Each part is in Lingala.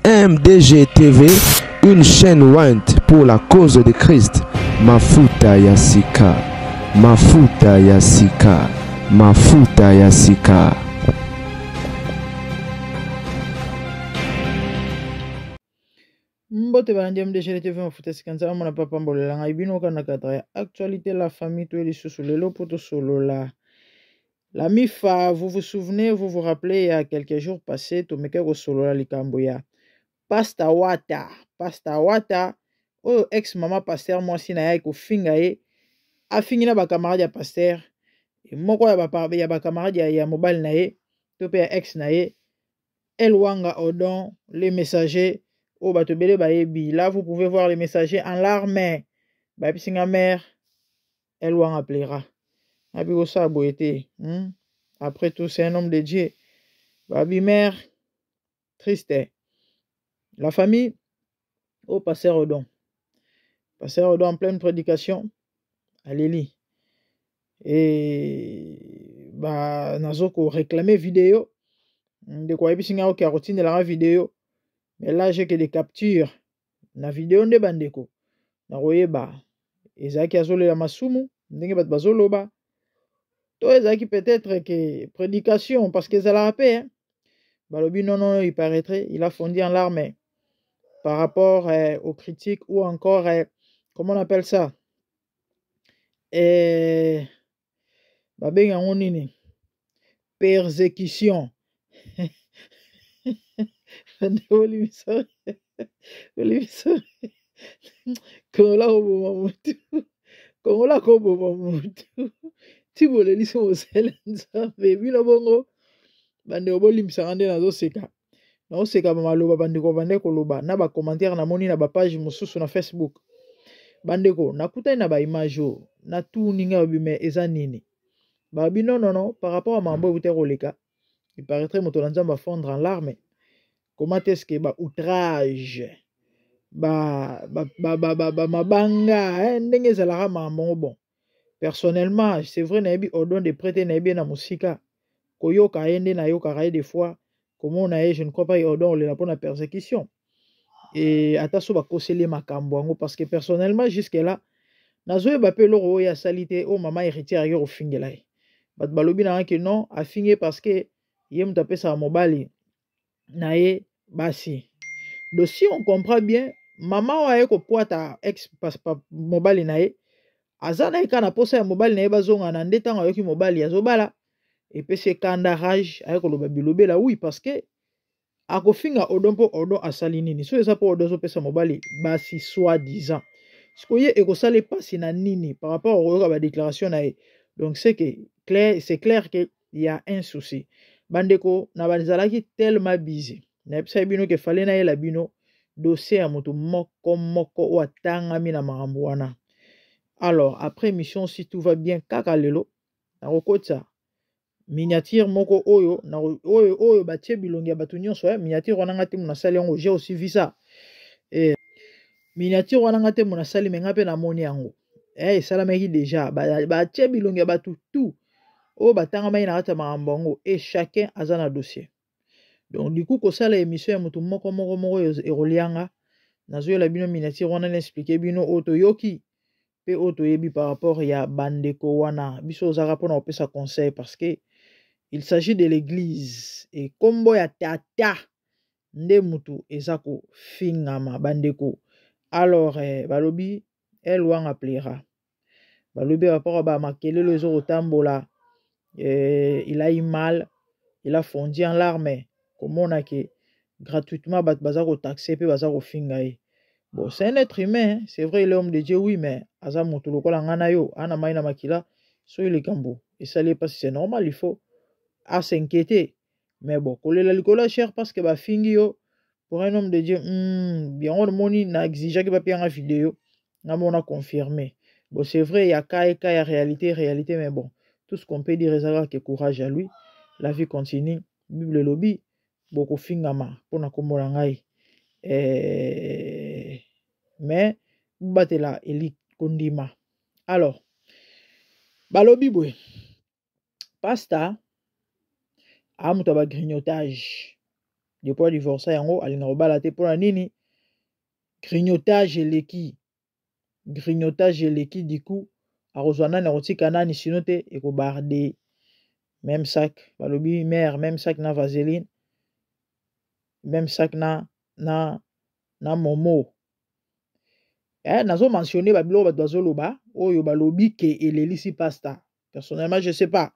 MDG TV, une chaîne Went pour la cause de Christ. Mafuta Yasika, Mafuta Yasika, Mafuta Yasika. Mbote bandi MDG TV Mafuta Yasika nzala mona papa mbolela ngai bino kana katra ya actualité la famille to elisusu lelo poto solo la mifa. Vous vous souvenez, vous vous rappelez il y a quelques jours passés to meke ko solo la likambo ya Pastor Wata, oh ex mama pasteur moi si na ya ko finga ye afingi na ba camarade ya pasteur et moko ya ba camarade ya mobile na ye to pe ex na ye Elwanga Odon les messagers oh bato bele ba yebi. Là vous pouvez voir les messagers en larmes ba pisinga mère Elwanga plaira abi ko sa boyete après tout c'est un homme de Dieu babi mère triste. La famille au pasteur Odon en pleine prédication alléluia et bah nazoko réclamer vidéo de quoi ebisinga o carotine la vidéo mais là j'ai que des captures na vidéo nde bandeko na royeba ezaki azole la masumu ndenge bat bazoloba to ezaki peut-être que prédication parce que ça la rappelle balobi non il paraîtrait il a fondu en larmes par rapport aux critiques ou encore, comment on appelle ça? Persécution. Non c'est comme maloba bandeko bandeko loba na ba commentaire na moni na ba page mususu na Facebook bandeko nakutai na ba image na tout ninga bime eza nini ba bi non par rapport à mambo ute roleka il paraîtrait moto na nzamba fondre en larmes. Comment est-ce que ba outrage ba mabanga ndenge zalaka mambo bon personnellement c'est vrai na bi Odon de prêter na bi na musika koyoka yende na yoka des fois. Comment on a je ne crois pas Odon le la persécution et ataso ba kosele makambo parce que personnellement jusque là nazoye ba pe loro ya salité o mama héritière yo fingela bat balobi na que non a fingé parce que yem tapé sa mobali nae basi donc si on comprend bien maman wa ko poata ex pas mobali nae azana ikana posa ya mobali nae bazonga na ndeta ngayoki mobali azobala. Et puis c'est kandarage avec le babilobe là oui parce que a kofinga Odon po Odon asali nini so eza po Odon zo pesa mobali basi soi-disant sikoye e ko sale pasi na nini par rapport au ba déclaration na donc c'est clair que il y a un souci bandeko na banzalaki tellement busy na pesa bino ke fallait na la bino dossier ya moto moko o atangami na makambo wana. Alors après mission si tout va bien kaka lelo na kokotsa miniature moko oyo na oyo batie bilongi ya bato nyonso miniature wana ngate mona sali yango j'ai aussi vu ça et miniature wana ngate mona sali menga pe na moni yango esalamaki déjà batie bilongi ya bato tout oyo batanga mai na kata makambo yango et chacun aza na dossier donc du coup kosala émission ya moto moko erolianga nazoyola bino miniature wana na expliquer bino oto yoki pe oto yebi par rapport ya bandeko wana biso ozaka pona opesa conseil parce que il s'agit de l'église et kombo ya tata nde mutu ezako fingama bandeko. Alors balobi Elwanga plaira balobi rapport ba makelelo ezo tambola il a eu mal il a fondu en larmes comme on a que gratuitement bazako taxer pe bazako fingaye. Bon c'est un être humain c'est vrai il est homme de Dieu oui mais aza mutu lokola ngana yo ana maina makila so il est kambo et ça l'est pas c'est normal il faut à s'inquiéter mais bon kolela likola cher parce que ba fingi yo pour un homme de Dieu bien on moni na exige que ba pia vidéo on a confirmé. Bon, c'est vrai, il y a cas et cas, il y a réalité, mais bon, tout ce qu'on peut dire, c'est que courage à lui. La vie continue. Bible lobby, beaucoup fingama, pour na komorangai. Mais, batela, eli kondima. Alors, balobi boy, pasta, amuta ba grignotage. Depuis divorce yango, alinga obalate pour la nini. Grignotage eleki. Grignotage eleki, du coup, arozwana na rotika nani sinote, eko barde. Même sac, balobi mère, même sac na vaseline, même sac na momo. Nazo mentionné babilo badwazoloba, oyo balobi ke elelisi pasta. Personnellement, je sais pas.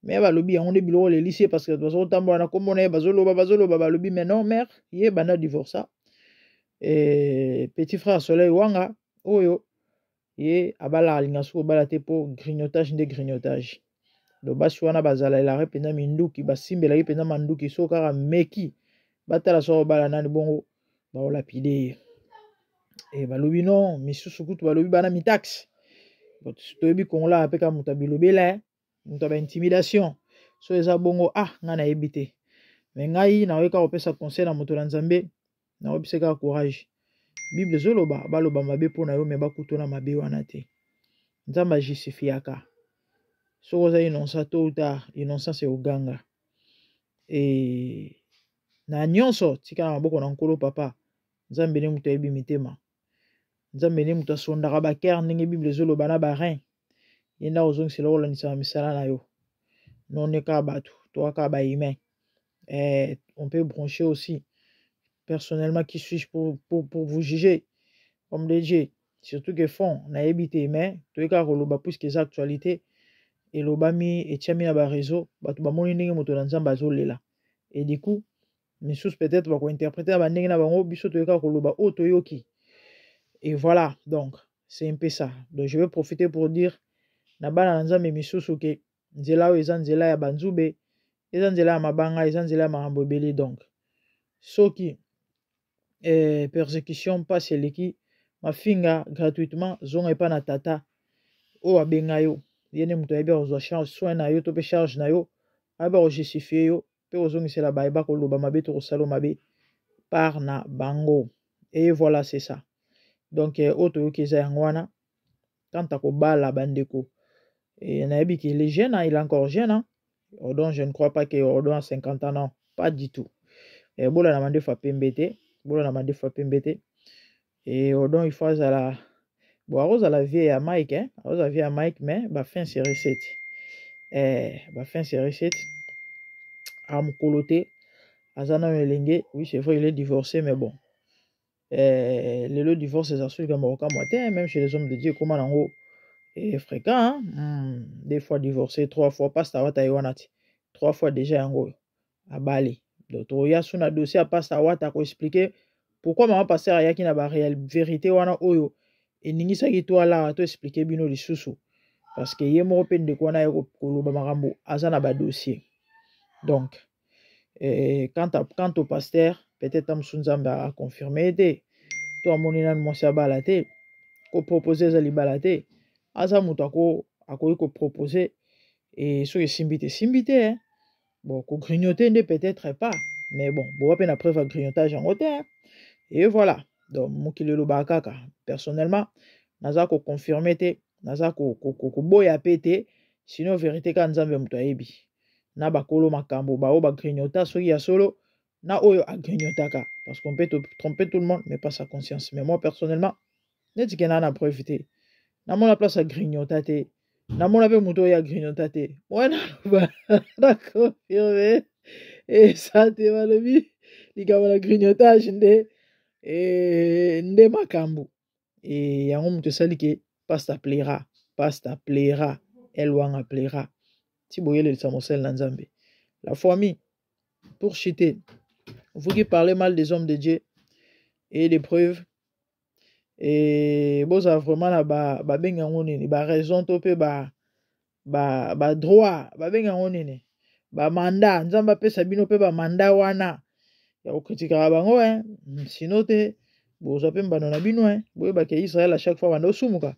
Mais balobi on de bilo elelisi parce que bazo tambo na komona bazoloba balobi mais non mère, yé bana divorça. Et petit frère Soleil Wanga, oyo yé abala alinga soko balate pour grignotage de grignotage. Do basi wana bazala elare pena minduki basimbela pena manduki so kaka meki batala so bala nani bongo ba olapide e balobi non misusu kutu balobi bana mi taxe but toyebi kongola apeka muta bilobela muta ba intimidation so eza bongo nga na yebite mais ngai na weka opesa conseil na moto na Nzambe na obiseka courage Bible zoloba baloba mabe pona yo me bakutona mabe wana te Nzamba justifiaka. So oza innocent tôt ou tard, innocent c'est oganga. Et na nyonso tika na maboko na nkolo papa. Nzambe ne mutu ayebi mitema. Nzambe ne mutu asondaka baker ndenge Bible ezoloba na barin. Yenda ozongisela olandisa misala na yo. Non eka bato, toi ka ba humain. On peut brancher aussi. Personnellement, qui suis-je pour vous juger comme des dieux? Surtout que fond, na yebite mais toi ka koloba puisque c'est actualité. Et l'obami et tiami na ba réseau bato ba moni ndenge moto na Nzamba azolela et du coup misusu peut-être ba ko interpréter ba ndenge na bango biso to ka koloba o toyoki et voilà donc c'est un peu ça. Donc je vais profiter pour dire na bana na Nzambe misusu ke nzela o eza nzela ya banzube eza nzela ya mabanga eza nzela ya makambo ebele donc soki persécution passe eleki mafinga gratuitement zonga epa na tata o abenga yo yene mutu ayebi akozwa charge soin na yo to pe charge na yo ayebi akozustifie yo pe ozongisela bayeba koloba mabe to kosala mabe par na bango et voilà c'est ça donc oyo toyoki eza yango wana kanta kobala bandeko et nayebi ke les jeunes il est encore jeune donc je ne crois pas que Ordon a 50 ans non pas du tout bola na mandefa pembete et Ordon il faut azala bon à la vie à Mike à la vie à Mike mais bah fin c'est recette à mukolote azana melenge oui c'est vrai il est divorcé mais bon le divorce c'est assuré comme aucun moitié même chez les hommes de Dieu comment nango est fréquent des fois divorcé 3 fois pasta wata iwanati 3 fois déjà yango à Bali donc toya suna dossier à pasta wata ko expliquer pourquoi maman pasteur ayaki na ba réelle vérité wana oyo et ningisaki to ala to expliquer bino lisusu parce que ye moko pe ndeko wana ye koloba makambo aza na ba dossier donc quant au pasteur peut-être Nzambe a confirmé te to amoni nanu mwasi abala te ko proposer za libala te aza moto akoki ko proposer et soki simbi te bon ko grignoter nde peut-être pas mais bon boa pe na preuve à grignotage en hauteur et voilà donc mokili loba kaka personnellement naza ko confirmer te naza ko boya pété sinon vérité ka Nzambe moto ayebi na bakolo makambo bao ba grignota soki ya solo na oyo a grignotaka parce qu'on peut tromper tout le monde mais pas sa conscience mais moi personnellement neti ke na preuve te na mona place à grignota te na mona pe moto ya grignota te moi na confirmer et ça te balobi likambo na grignotage nde makambo et yango moto esali ke pasta plaira elwanga plaira ti boyelelisa mosele na Nzambe la famille pour chuter vous qui parlez mal des hommes de Dieu et des preuves et boza vraiment na ba benga ngonini ba raison to pe ba droit ba benga ngonini ba mandat Nzamba pesa bino pe ba mandat wana ya ko kritika bango sinon te bozape mbano na bino boyeba ke Israël à chaque fois bando sumuka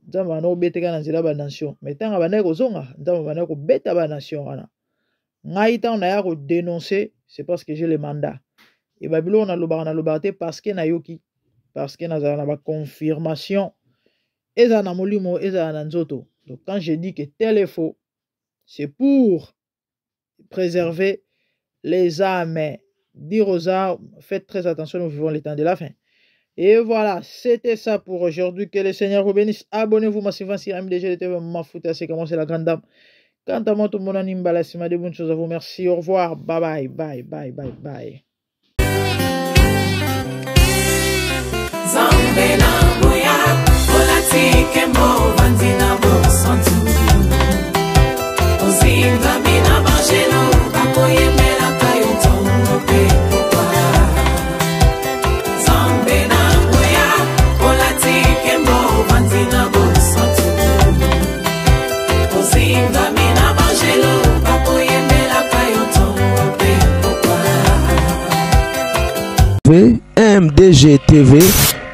nzambe bando beteka na nzela ba nation mais tanga banda kozonga nzambe banda ko beta ba nation wana ngai ta on a ya ko dénoncer c'est parce que j'ai le mandat et babilo na lobaka te parce que na yoki parce que na ba confirmation eza na molimo eza na nzoto. Donc quand je dis que tel est faux, c'est pour préserver les âmes. Dire aux âmes, faites très attention, nous vivons les temps de la fin. Et voilà, c'était ça pour aujourd'hui. Que le Seigneur vous bénisse. Abonnez-vous massivement sur MDG TV Mafuta, c'est comment c'est la grande dame. Quant à moi, tout le monde en imbala, c'est des bonnes choses à vous. Merci, au revoir, bye bye, bye bye, bye bye. MDG TV,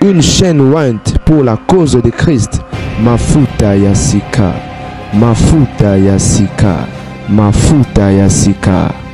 une chaîne Went pour la cause de Christ. Mafuta Yasika, Mafuta Yasika, Mafuta Yasika.